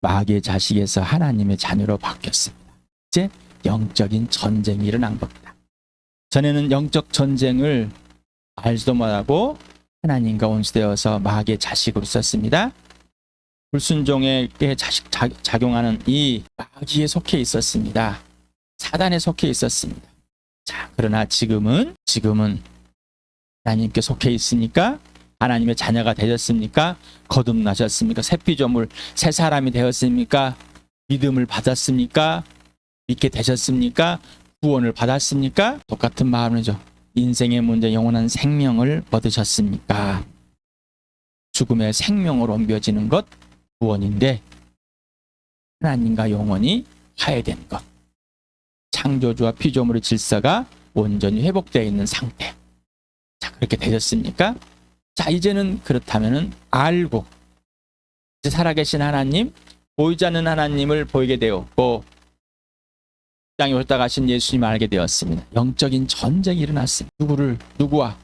마귀의 자식에서 하나님의 자녀로 바뀌었습니다. 이제 영적인 전쟁이 일어난 겁니다. 전에는 영적 전쟁을 알지도 못하고 하나님과 원수되어서 마귀의 자식으로 있었습니다. 불순종에게 작용하는 이 마귀에 속해 있었습니다. 사단에 속해 있었습니다. 자, 그러나 지금은 하나님께 속해 있으니까 하나님의 자녀가 되셨습니까? 거듭나셨습니까? 새 피조물, 새 사람이 되었습니까? 믿음을 받았습니까? 믿게 되셨습니까? 구원을 받았습니까? 똑같은 마음이죠. 인생의 문제, 영원한 생명을 얻으셨습니까? 죽음의 생명으로 옮겨지는 것 구원인데 하나님과 영원히 화해된 것, 창조주와 피조물의 질서가 온전히 회복되어 있는 상태. 자, 그렇게 되셨습니까? 자, 이제는 그렇다면은 알고 이제 살아계신 하나님, 보이지 않는 하나님을 보이게 되었고 땅에 오셨다 가신 예수님을 알게 되었습니다. 영적인 전쟁이 일어났습니다. 누구와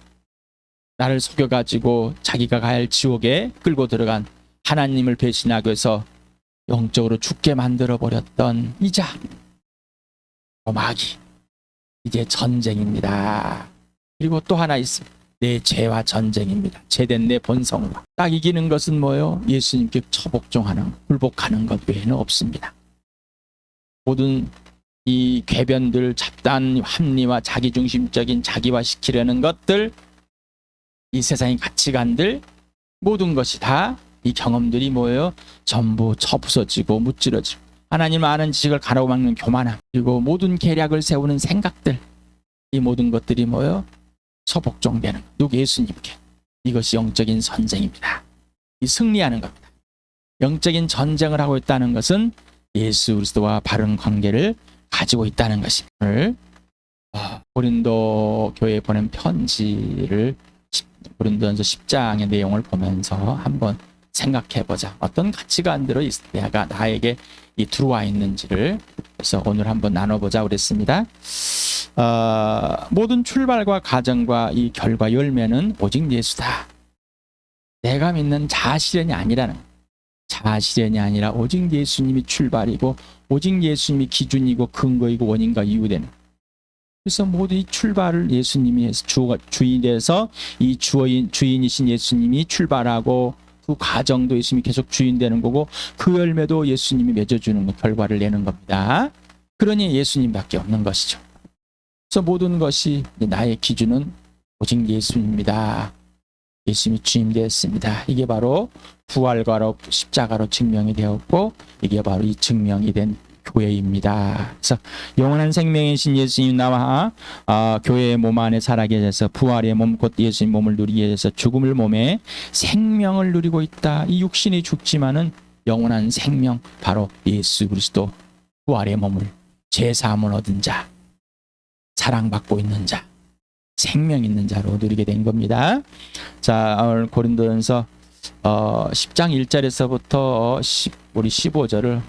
나를 속여가지고 자기가 가야 할 지옥에 끌고 들어간 하나님을 배신하기 위해서 영적으로 죽게 만들어버렸던 이자 마귀, 이제 전쟁입니다. 그리고 또 하나 있습니다. 내 죄와 전쟁입니다. 죄된 내 본성과. 딱 이기는 것은 뭐예요? 예수님께 처복종하는 것, 굴복하는 것 외에는 없습니다. 모든 이 궤변들, 잡다한 합리와 자기중심적인 자기화시키려는 것들, 이 세상의 가치관들, 모든 것이 다 이 경험들이 뭐예요? 전부 쳐부서지고 무찌러지고 하나님 아는 지식을 가로막는 교만함, 그리고 모든 계략을 세우는 생각들, 이 모든 것들이 뭐예요? 처복종되는 것. 누구? 예수님께. 이것이 영적인 전쟁입니다. 이 승리하는 겁니다. 영적인 전쟁을 하고 있다는 것은 예수 그리스도와 바른 관계를 가지고 있다는 것입니다. 오늘 고린도 교회에 보낸 편지를 고린도전서 10장의 내용을 보면서 한번 생각해보자. 어떤 가치관들로 내가 나에게 들어와 있는지를 그래서 오늘 한번 나눠보자 그랬습니다. 모든 출발과 과정과 이 결과 열매는 오직 예수다. 내가 믿는 자아실현이 아니라는 거예요. 자아실현이 아니라 오직 예수님이 출발이고 오직 예수님이 기준이고 근거이고 원인과 이유되는. 그래서 모두 이 출발을 예수님이 주인돼서 이 주인이신 예수님이 출발하고 그 과정도 예수님이 계속 주인되는 거고 그 열매도 예수님이 맺어주는 것, 결과를 내는 겁니다. 그러니 예수님밖에 없는 것이죠. 그래서 모든 것이 나의 기준은 오직 예수님입니다. 예수님이 주인되었습니다. 이게 바로 부활과로 십자가로 증명이 되었고 이게 바로 이 증명이 된 교회입니다. 그래서 영원한 생명이신 예수님 나와 교회의 몸 안에 살아계셔서 부활의 몸 곧 예수님 몸을 누리게 해서 죽음을 몸에 생명을 누리고 있다. 이 육신이 죽지만은 영원한 생명 바로 예수 그리스도 부활의 몸을 죄사함을 얻은 자, 사랑받고 있는 자, 생명 있는 자로 누리게 된 겁니다. 자, 오늘 고린도전서 10장 1절에서부터 우리 15절을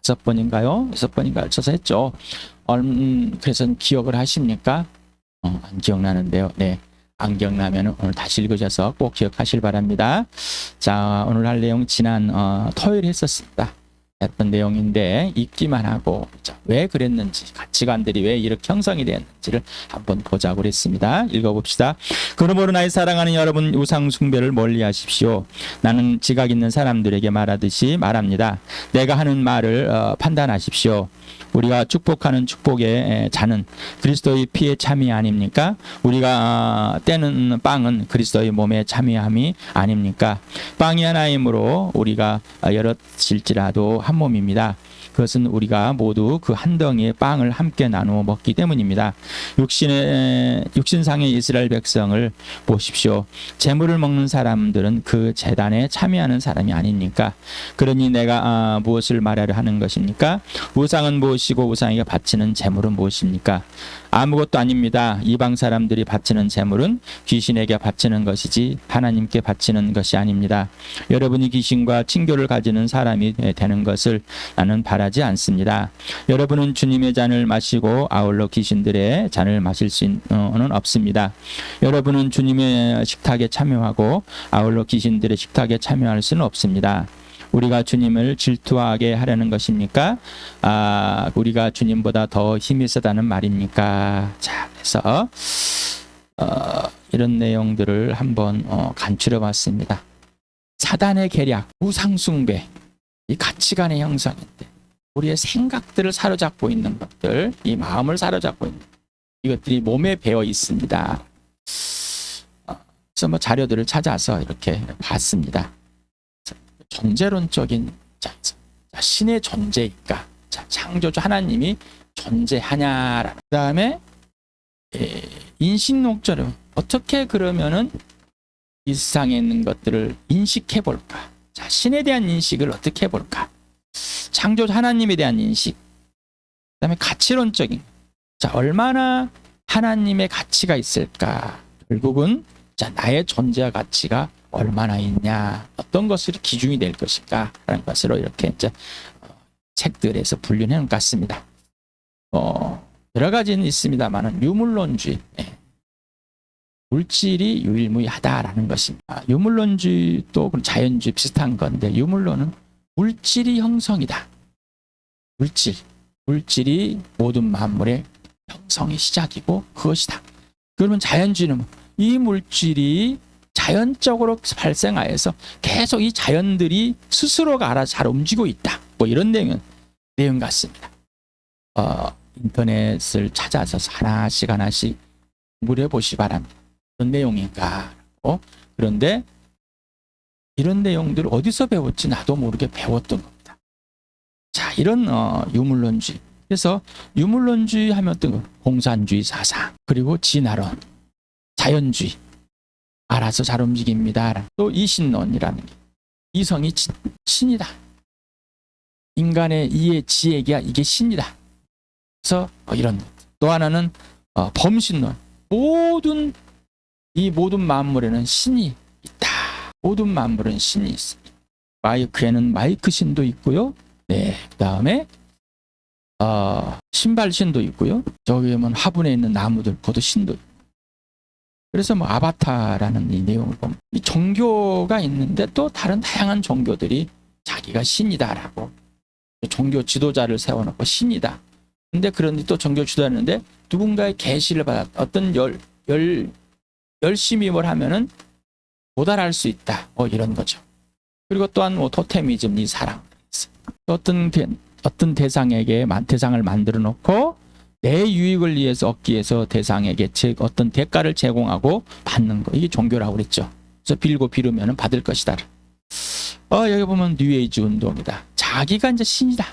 5번인가요? 6번인가요? 쳐서 했죠. 그래서 기억을 하십니까? 안 기억나는데요. 네, 안 기억나면 오늘 다시 읽으셔서 꼭 기억하실 바랍니다. 자, 오늘 할 내용 지난 토요일 했었습니다. 했던 내용인데 읽기만 하고 왜 그랬는지, 가치관들이 왜 이렇게 형성이 되었는지를 한번 보자고 그랬습니다. 읽어봅시다. 그러므로 나의 사랑하는 여러분, 우상 숭배를 멀리하십시오. 나는 지각 있는 사람들에게 말하듯이 말합니다. 내가 하는 말을 판단하십시오. 우리가 축복하는 축복의 잔은 그리스도의 피의 참이 아닙니까? 우리가 떼는 빵은 그리스도의 몸의 참여함이 아닙니까? 빵이 하나이므로 우리가 여럿일지라도 한 몸입니다. 그것은 우리가 모두 그 한 덩이의 빵을 함께 나누어 먹기 때문입니다. 육신상의 이스라엘 백성을 보십시오. 제물을 먹는 사람들은 그 제단에 참여하는 사람이 아닙니까? 그러니 내가 무엇을 말하려 하는 것입니까? 우상은 무엇이고 우상에게 바치는 제물은 무엇입니까? 아무것도 아닙니다. 이방 사람들이 바치는 제물은 귀신에게 바치는 것이지 하나님께 바치는 것이 아닙니다. 여러분이 귀신과 친교를 가지는 사람이 되는 것을 나는 바라지 않습니다. 여러분은 주님의 잔을 마시고 아울러 귀신들의 잔을 마실 수는 없습니다. 여러분은 주님의 식탁에 참여하고 아울러 귀신들의 식탁에 참여할 수는 없습니다. 우리가 주님을 질투하게 하려는 것입니까? 우리가 주님보다 더 힘이 세다는 말입니까? 자, 그래서 이런 내용들을 한번 간추려 봤습니다. 사단의 계략, 우상숭배, 이 가치관의 형성인데 우리의 생각들을 사로잡고 있는 것들, 이 마음을 사로잡고 있는 이것들이 몸에 배어 있습니다. 그래서 뭐 자료들을 찾아서 이렇게 봤습니다. 존재론적인 신의 존재일까? 창조주 하나님이 존재하냐라는. 그다음에 인식론적으로 어떻게 그러면은 이 세상에 있는 것들을 인식해 볼까? 자, 신에 대한 인식을 어떻게 해 볼까? 창조주 하나님에 대한 인식. 그다음에 가치론적인. 자, 얼마나 하나님의 가치가 있을까? 결국은 자, 나의 존재와 가치가 얼마나 있냐, 어떤 것이 기준이 될 것인가 라는 것으로 이렇게 이제 책들에서 분류해 놓은 것 같습니다. 여러 가지는 있습니다만은 유물론주의, 물질이 유일무이하다라는 것입니다. 유물론주의도 자연주의 비슷한 건데, 유물론은 물질이 형성이다. 물질이 모든 만물의 형성의 시작이고 그것이다. 그러면 자연주의는 이 물질이 자연적으로 발생하여서 계속 이 자연들이 스스로가 알아서 잘 움직이고 있다. 뭐 이런 내용 같습니다. 인터넷을 찾아서 하나씩 공부를 해보시 바랍니다. 어떤 내용인가. 그런데 이런 내용들을 어디서 배웠지 나도 모르게 배웠던 겁니다. 자, 이런 유물론주의. 그래서 유물론주의 하면 어떤 거? 공산주의 사상, 그리고 진화론, 자연주의. 알아서 잘 움직입니다. 또 이신론이라는 게 이성이 신이다. 인간의 이해 지혜가 이게 신이다. 그래서 이런 것. 또 하나는 범신론. 모든 만물에는 신이 있다. 모든 만물은 신이 있습니다. 마이크에는 마이크 신도 있고요. 네, 그다음에 신발 신도 있고요. 저기 보면 화분에 있는 나무들 그것도 신도 있고. 그래서 뭐 아바타라는 이 내용을 보면 이 종교가 있는데 또 다른 다양한 종교들이 자기가 신이다라고 종교 지도자를 세워놓고 신이다. 근데 그런데 또 종교 지도자인데 누군가의 계시를 받아 어떤 열심히 뭘 하면은 도달할 수 있다. 이런 거죠. 그리고 또한 토테미즘, 이 사랑. 어떤 대상에게 대상을 만들어 놓고 내 유익을 위해서 얻기 위해서 대상에게 어떤 대가를 제공하고 받는 거, 이게 종교라고 그랬죠. 그래서 빌고 비르면 받을 것이다. 여기 보면 뉴에이지 운동이다. 자기가 이제 신이다.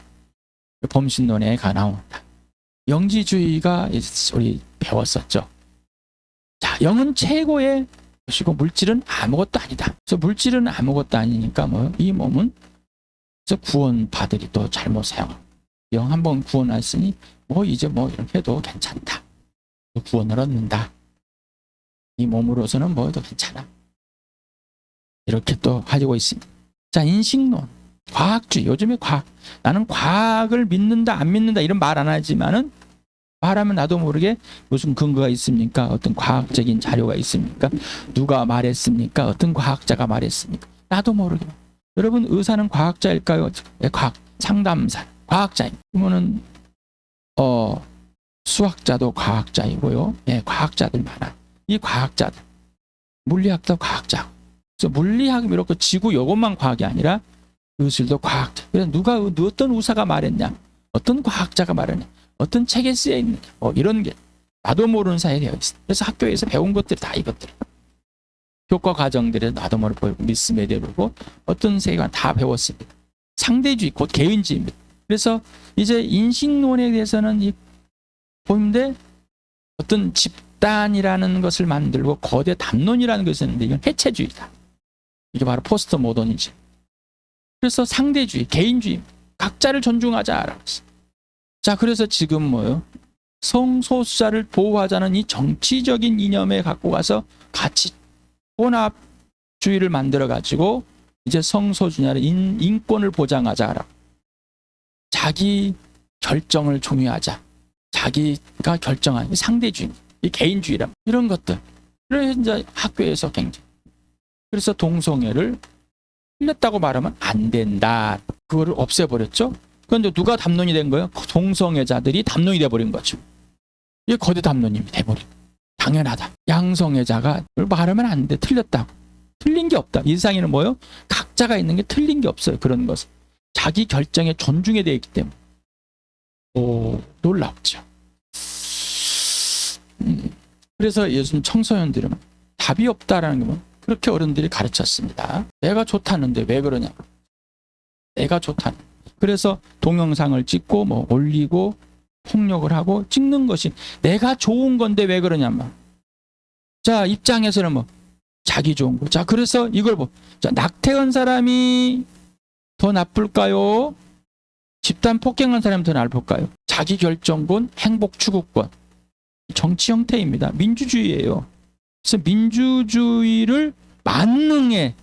범신론에 나온다. 영지주의가 우리 배웠었죠. 자, 영은 최고의 것이고 물질은 아무것도 아니다. 그래서 물질은 아무것도 아니니까 이 몸은 구원 받으리 또 잘못 사용하고, 영 한번 구원했으니 이제 이렇게 해도 괜찮다. 구원을 얻는다. 이 몸으로서는 뭐해도 괜찮아. 이렇게 또 가지고 있습니다. 자, 인식론, 과학주의. 요즘에 나는 과학을 믿는다 안 믿는다 이런 말 안 하지만은 말하면 나도 모르게 무슨 근거가 있습니까? 어떤 과학적인 자료가 있습니까? 누가 말했습니까? 어떤 과학자가 말했습니까? 나도 모르게. 여러분, 의사는 과학자일까요? 과학 상담사 과학자입니다. 그러면은 수학자도 과학자이고요. 과학자들 많아. 이 과학자들, 물리학도 과학자. 그래서 물리학 이렇게 지구 요것만 과학이 아니라 의술도 과학자. 그래서 어떤 의사가 말했냐, 어떤 과학자가 말했냐, 어떤 책에 쓰여 있느냐, 이런 게 나도 모르는 사이에 되어 있어. 그래서 학교에서 배운 것들이 다 이것들. 교과 과정들에서 나도 모르고 미스메 배우고 어떤 세계관 다 배웠습니다. 상대주의, 곧 개인주의입니다. 그래서 이제 인식론에 대해서는 보는데 어떤 집단이라는 것을 만들고 거대 담론이라는 것이 있는데 이건 해체주의다. 이게 바로 포스트 모더니즘. 그래서 상대주의, 개인주의, 각자를 존중하자라고 했어요. 자, 그래서 지금 성소수자를 보호하자는 이 정치적인 이념에 갖고 가서 같이 혼합주의를 만들어 가지고 이제 성소수자의 인권을 보장하자라고. 자기 결정을 종유하자. 자기가 결정한 상대주의, 이 개인주의라 이런 것들. 그래서 이제 학교에서 굉장히. 그래서 동성애를 틀렸다고 말하면 안 된다. 그거를 없애버렸죠. 그런데 누가 담론이 된 거예요? 동성애자들이 담론이 돼버린 거죠. 이게 거대 담론이 돼버린. 당연하다. 양성애자가 말하면 안 돼. 틀렸다고. 틀린 게 없다. 이 세상에는 뭐예요? 각자가 있는 게 틀린 게 없어요. 그런 것은. 자기 결정에 존중에 되어 있기 때문에. 오, 놀랍죠. 그래서 요즘 청소년들은 답이 없다라는 건 그렇게 어른들이 가르쳤습니다. 내가 좋다는데 왜 그러냐. 내가 좋다는. 그래서 동영상을 찍고 뭐 올리고 폭력을 하고 찍는 것이 내가 좋은 건데 왜 그러냐면. 자, 입장에서는 뭐 자기 좋은 거. 자, 그래서 이걸 자, 낙태한 사람이 더 나쁠까요? 집단 폭행한 사람이 더 나쁠까요? 자기 결정권, 행복 추구권. 정치 형태입니다. 민주주의예요. 그래서 민주주의를 만능의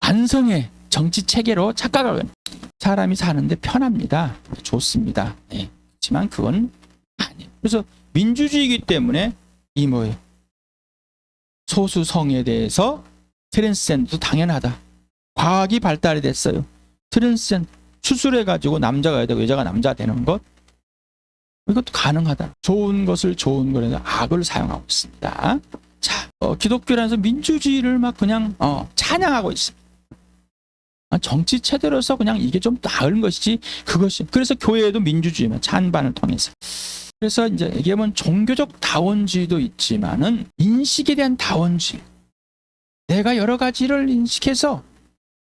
완성의 정치 체계로 착각하고 사람이 사는데 편합니다. 좋습니다. 네. 그렇지만 그건 아니에요. 그래서 민주주의이기 때문에 이 뭐예요? 소수성에 대해서 트랜스젠더도 당연하다. 과학이 발달이 됐어요. 트랜스젠더 수술해가지고 남자가 여자고 여자가 남자 되는 것 이것도 가능하다. 좋은 것을 좋은 거라서 악을 사용하고 있습니다. 자, 기독교라서 민주주의를 막 그냥 찬양하고 있습니다. 정치 체제로서 그냥 이게 좀 나은 것이지 그것이 그래서 교회에도 민주주의만 찬반을 통해서 그래서 이제 얘기하면 종교적 다원주의도 있지만은 인식에 대한 다원주의 내가 여러 가지를 인식해서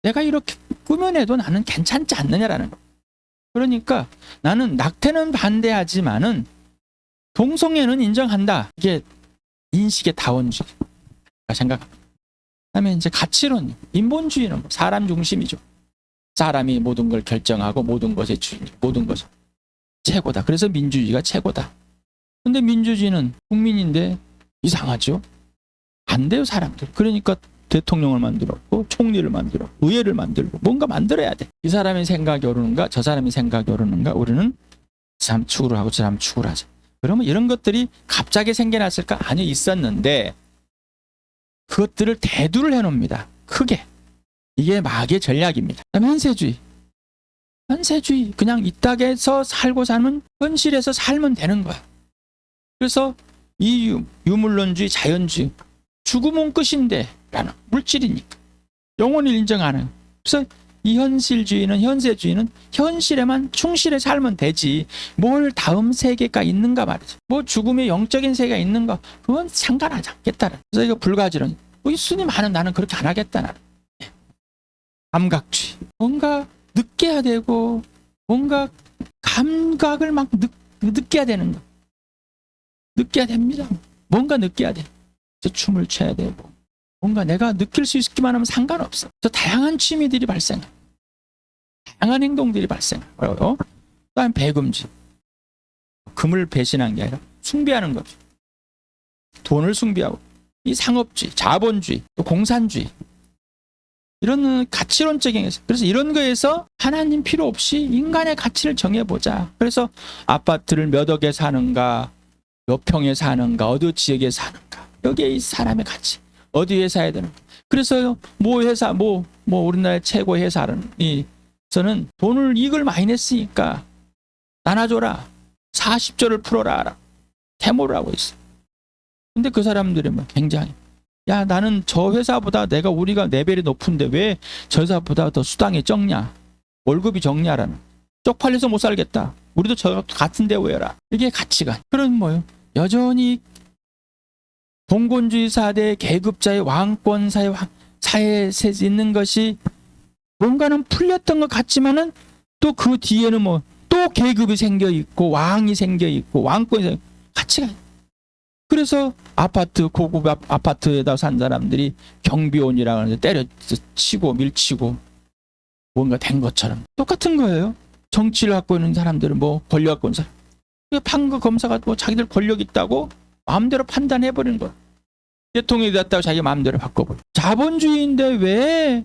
내가 이렇게 꾸며내도 나는 괜찮지 않느냐라는 거. 그러니까 나는 낙태는 반대하지만은 동성애는 인정한다. 이게 인식의 다원주의가 생각합니다. 그다음에 이제 가치론, 인본주의는 사람 중심이죠. 사람이 모든 걸 결정하고 모든 것의 주인, 모든 것은 최고다. 그래서 민주주의가 최고다. 근데 민주주의는 국민인데 이상하죠. 안 돼요, 사람들. 그러니까 대통령을 만들었고 총리를 만들었고 의회를 만들고 뭔가 만들어야 돼. 이 사람의 생각이 오르는가 저 사람의 생각이 오르는가 우리는 그 사람 추구를 하고 저 사람 추구를 하자. 그러면 이런 것들이 갑자기 생겨났을까? 아니요, 있었는데 그것들을 대두를 해놓습니다. 크게. 이게 마귀의 전략입니다. 그다음에 현세주의 그냥 이 땅에서 살고 사는 현실에서 살면 되는 거야. 그래서 이 유물론주의 자연주의 죽음은 끝인데 라는 물질이니까 영혼을 인정하는. 그래서 이 현세주의는 현실에만 충실해 살면 되지 뭘 다음 세계가 있는가 말이죠. 뭐 죽음의 영적인 세계가 있는가 그건 상관하지 않겠다는. 그래서 이거 불가지론 스님 하는 나는 그렇게 안 하겠다 나는. 감각주의 뭔가 느껴야 되고 뭔가 감각을 막 느껴야 되는 거. 느껴야 됩니다. 뭔가 느껴야 돼. 그래서 춤을 춰야 되고 뭔가 내가 느낄 수 있기만 하면 상관없어. 그래서 다양한 취미들이 발생해. 다양한 행동들이 발생해. 그다음에 배금지. 금을 배신한 게 아니라 숭배하는 거죠. 돈을 숭배하고 이 상업주의, 자본주의, 또 공산주의 이런 가치론적인 그래서 이런 거에서 하나님 필요 없이 인간의 가치를 정해보자. 그래서 아파트를 몇 억에 사는가 몇 평에 사는가 어느 지역에 사는가 여기에 이 사람의 가치 어디 회사에 되는 그래서 뭐 회사 뭐 우리나라의 최고 회사는 저는 돈을 이익을 많이 냈으니까 나눠줘라 40조를 풀어라 데모를 하고 있어. 근데 그 사람들이 뭐 굉장히 야 나는 저 회사보다 우리가 레벨이 높은데 왜 저 회사보다 더 수당이 적냐 월급이 적냐라는 쪽팔려서 못 살겠다 우리도 저 같은 데 오해라 이게 가치관. 그런 뭐요 여전히 봉건주의 사대 계급자의 왕권사의 사회에 있는 것이 뭔가는 풀렸던 것 같지만은 또 그 뒤에는 뭐 또 계급이 생겨 있고 왕이 생겨 있고 왕권이 생겨 가치가. 그래서 고급 아파트에다 산 사람들이 경비원이라고 하는데 때려치고 밀치고 뭔가 된 것처럼 똑같은 거예요. 정치를 갖고 있는 사람들은 뭐 권력 갖고 있는 사람 판거 검사가 뭐 자기들 권력 있다고 마음대로 판단해버리는 거야. 대통령이 됐다고 자기 마음대로 바꿔버려. 자본주의인데 왜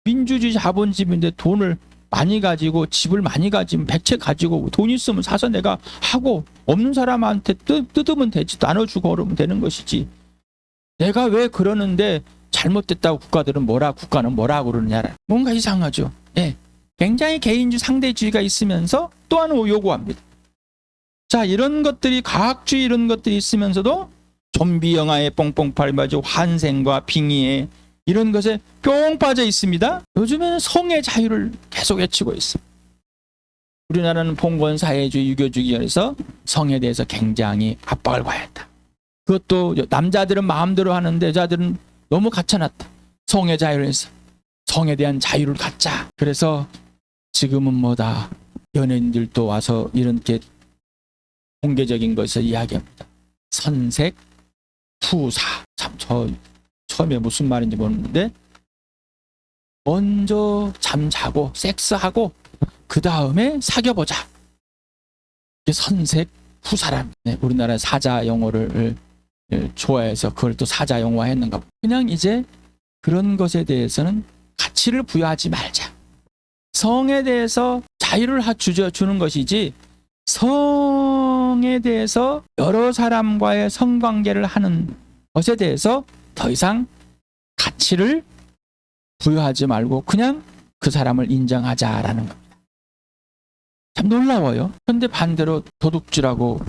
민주주의 자본주의인데 돈을 많이 가지고 집을 많이 가지면 백채 가지고 돈 있으면 사서 내가 하고 없는 사람한테 뜯으면 되지 나눠주고 그러면 되는 것이지. 내가 왜 그러는데 잘못됐다고 국가는 뭐라 그러느냐. 뭔가 이상하죠. 예. 굉장히 개인주의 상대주의가 있으면서 또한 요구합니다. 자, 이런 것들이 과학주의 이런 것들이 있으면서도 좀비 영화에 뽕뽕 빠져 환생과 빙의에 이런 것에 뿅 빠져 있습니다. 요즘에는 성의 자유를 계속 외치고 있습니다. 우리나라는 봉건사회주의 유교주의에서 성에 대해서 굉장히 압박을 가했다. 그것도 남자들은 마음대로 하는데 여자들은 너무 갇혀놨다. 성의 자유를 해서 성에 대한 자유를 갖자. 그래서 지금은 뭐다. 연예인들도 와서 이렇게 공개적인 것을 이야기합니다. 선색, 푸사. 참 저 처음에 무슨 말인지 모르는데 먼저 잠자고 섹스하고 그 다음에 사귀어보자. 이게 선색, 푸사란. 네, 우리나라 사자 영어를 좋아해서 그걸 또 사자 영화했는가. 그냥 이제 그런 것에 대해서는 가치를 부여하지 말자. 성에 대해서 자유를 주는 것이지 성에 대해서 여러 사람과의 성관계를 하는 것에 대해서 더 이상 가치를 부여하지 말고 그냥 그 사람을 인정하자라는 겁니다. 참 놀라워요. 그런데 반대로 도둑질하고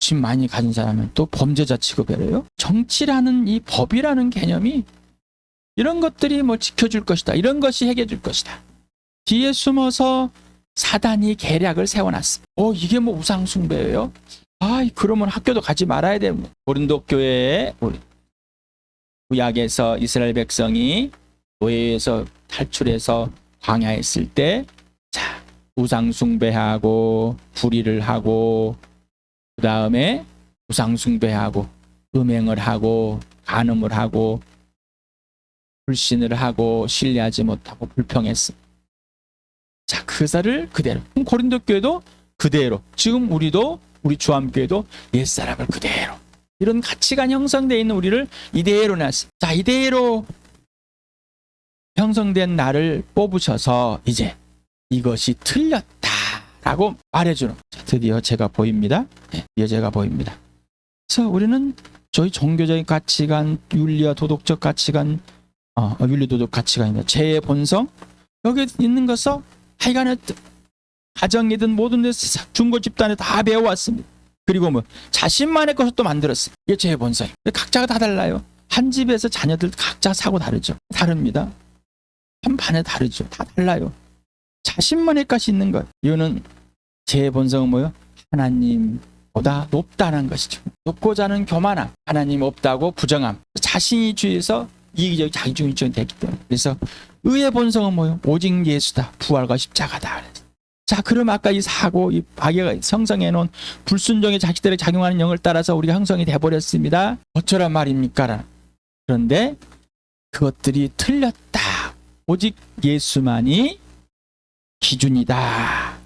집 많이 가진 사람은 또 범죄자 취급해요. 정치라는 이 법이라는 개념이 이런 것들이 뭐 지켜줄 것이다. 이런 것이 해결해 줄 것이다. 뒤에 숨어서 사단이 계략을 세워놨습니다. 이게 뭐 우상숭배예요? 그러면 학교도 가지 말아야 돼. 고린도 교회에 구약에서 이스라엘 백성이 노예에서 탈출해서 광야에 있을 때 우상숭배하고 불의를 하고 그 다음에 우상숭배하고 음행을 하고 간음을 하고 불신을 하고 신뢰하지 못하고 불평했습니다. 자, 그 사를 그대로. 고린도 교회도 그대로. 지금 우리도 우리 주암교회도 옛사람을 그대로. 이런 가치관 형성되어 있는 우리를 이대로 놨습니다. 자, 이대로 형성된 나를 뽑으셔서 이제 이것이 틀렸다라고 말해주는. 자, 드디어 제가 보입니다. 네, 드디어 제가 보입니다. 그래서 우리는 저희 종교적인 가치관, 윤리와 도덕적 가치관, 윤리 도덕 가치관입니다. 죄의 본성 여기 있는 것을 하여간에 가정이든 모든 데서 중고 집단에 다 배워왔습니다. 그리고 뭐 자신만의 것을 또 만들었습니다. 이게 죄의 본성. 각자가 다 달라요. 한 집에서 자녀들 각자 사고 다르죠. 다릅니다. 한 반에 다르죠. 다 달라요. 자신만의 것이 있는 것. 이거는 죄의 본성은 뭐예요? 하나님보다 높다는 것이죠. 높고자 하는 교만함. 하나님 없다고 부정함. 자신이 주에서 이기적 자기중심적이 됐기 때문에. 그래서 의의 본성은 뭐예요? 오직 예수다. 부활과 십자가다. 자, 그럼 아까 이 사고, 이 마귀가 형성해 놓은 불순종의 자식들에게 작용하는 영을 따라서 우리가 형성이 돼버렸습니다. 어쩌란 말입니까? 그런데 그것들이 틀렸다. 오직 예수만이 기준이다.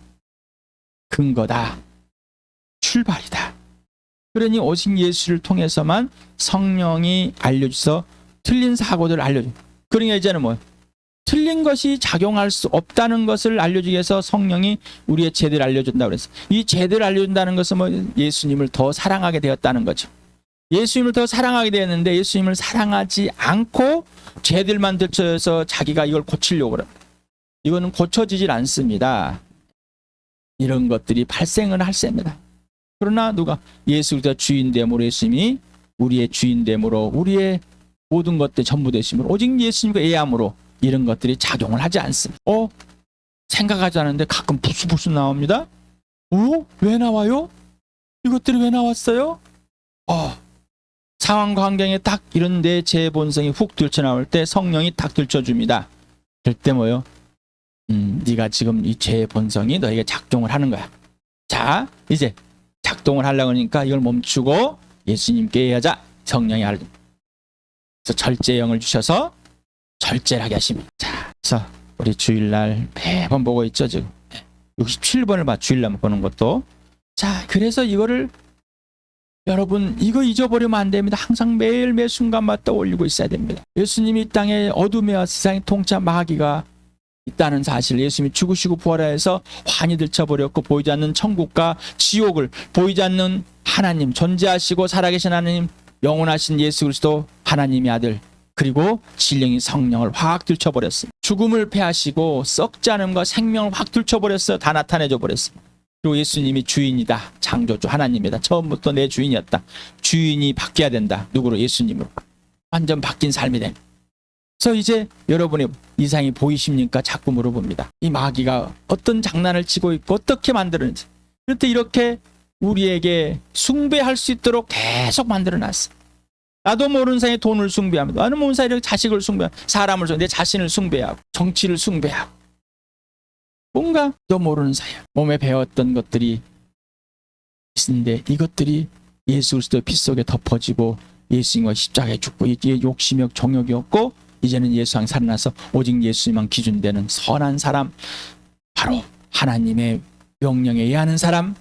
근거다. 출발이다. 그러니 오직 예수를 통해서만 성령이 알려줘서 틀린 사고들을 알려줘. 그러니까 이제는 뭐예요? 틀린 것이 작용할 수 없다는 것을 알려주기 위해서 성령이 우리의 죄들을 알려준다고 그랬어요. 이 죄들을 알려준다는 것은 뭐 예수님을 더 사랑하게 되었다는 거죠. 예수님을 더 사랑하게 되었는데 예수님을 사랑하지 않고 죄들만 들춰서 자기가 이걸 고치려고 그래요. 이거는 고쳐지질 않습니다. 이런 것들이 발생을 할 셈입니다. 그러나 누가 예수가 주인됨으로 예수님이 우리의 주인됨으로 우리의 모든 것들 전부 되심으로 오직 예수님과 예함으로 이런 것들이 작용을 하지 않습니다. 생각하지 않았는데 가끔 부스부스 나옵니다. 왜 나와요? 이것들이 왜 나왔어요? 상황과 환경에 딱 이런 내 제 본성이 훅 들쳐나올 때 성령이 딱 들쳐줍니다. 그럴 때 뭐요? 네가 지금 이 제 본성이 너에게 작동을 하는 거야. 자, 이제 작동을 하려고 하니까 이걸 멈추고 예수님께 하자. 성령이 알려. 그래서 절제영을 주셔서 절제를 하게 하십니다. 자, 그래서 우리 주일날 매번 보고 있죠. 지금 67번을 봐. 주일날 보는 것도. 자, 그래서 이거를 여러분 이거 잊어버리면 안 됩니다. 항상 매일 매 순간마다 떠올리고 있어야 됩니다. 예수님이 이 땅에 어둠의 세상에 통치한 마귀가 있다는 사실, 예수님이 죽으시고 부활하여서 환히 들쳐버렸고 보이지 않는 천국과 지옥을, 보이지 않는 하나님, 존재하시고 살아계신 하나님, 영원하신 예수 그리스도 하나님의 아들, 그리고 진령이 성령을 확 들쳐버렸습니다. 죽음을 패하시고 썩지 않음과 생명을 확 들쳐버렸어요. 다 나타내줘 버렸습니다. 그리고 예수님이 주인이다. 창조주 하나님이다. 처음부터 내 주인이었다. 주인이 바뀌어야 된다. 누구로? 예수님으로. 완전 바뀐 삶이 됩니다. 그래서 이제 여러분의 이상이 보이십니까? 자꾸 물어봅니다. 이 마귀가 어떤 장난을 치고 있고 어떻게 만들었는지. 그때 이렇게 우리에게 숭배할 수 있도록 계속 만들어놨어. 나도 모르는 사이에 돈을 숭배합니다. 나도 모르는 사이에 자식을 숭배하고 사람을 숭배하고 내 자신을 숭배하고 정치를 숭배하고 뭔가 또 모르는 사이에 몸에 배웠던 것들이 있는데 이것들이 예수 그리스도의 피 속에 덮어지고 예수님과 십자가에 죽고 이게 욕심이 정욕이 없고 이제는 예수랑 살아나서 오직 예수님만 기준되는 선한 사람, 바로 하나님의 명령에 의하는 사람,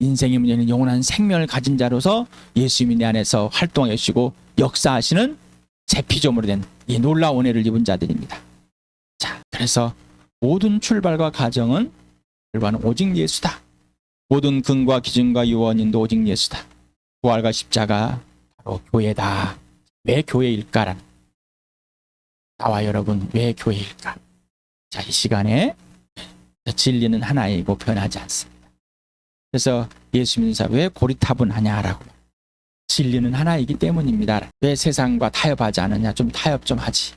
인생의 문제는 영원한 생명을 가진 자로서 예수님이 내 안에서 활동하시고 역사하시는 새 피조물이 된 이 놀라운 은혜를 입은 자들입니다. 자, 그래서 모든 출발과 가정은 결과는 오직 예수다. 모든 근과 기준과 유언인도 오직 예수다. 부활과 십자가 바로 교회다. 왜 교회일까라는, 나와 여러분 왜 교회일까? 자, 이 시간에 진리는 하나이고 변하지 않습니다. 그래서 예수 믿는 사람 왜 고리타분하냐라고. 진리는 하나이기 때문입니다. 왜 세상과 타협하지 않느냐? 좀 타협 좀 하지.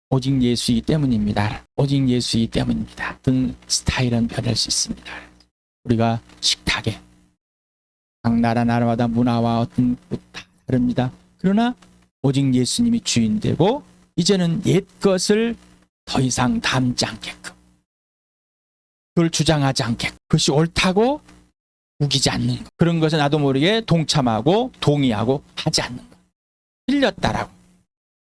오직 예수이기 때문입니다. 오직 예수이기 때문입니다. 그 스타일은 변할 수 있습니다. 우리가 식탁에 각 나라마다 문화와 어떤 다 다릅니다. 그러나 오직 예수님이 주인 되고 이제는 옛 것을 더 이상 담지 않게끔, 그걸 주장하지 않게끔, 그것이 옳다고 우기지 않는 것, 그런 것에 나도 모르게 동참하고 동의하고 하지 않는 것, 틀렸다라고.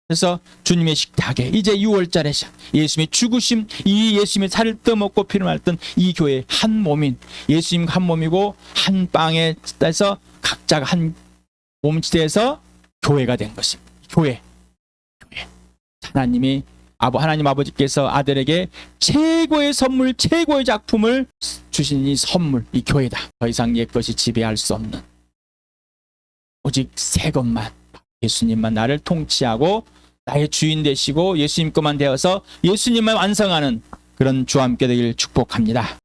그래서 주님의 식탁에 이제 6월절에 예수님의 죽으심, 이 예수님의 살을 떠먹고 피를 말던 이 교회 한 몸인, 예수님 한 몸이고 한 빵에 따라서 각자가 한 몸지대에서 교회가 된 것입니다. 교회. 하나님 아버지께서 아들에게 최고의 선물, 최고의 작품을 주신 이 선물, 이 교회다. 더 이상 옛 것이 지배할 수 없는, 오직 새 것만, 예수님만 나를 통치하고 나의 주인 되시고 예수님 것만 되어서 예수님만 완성하는 그런 주와 함께 되길 축복합니다.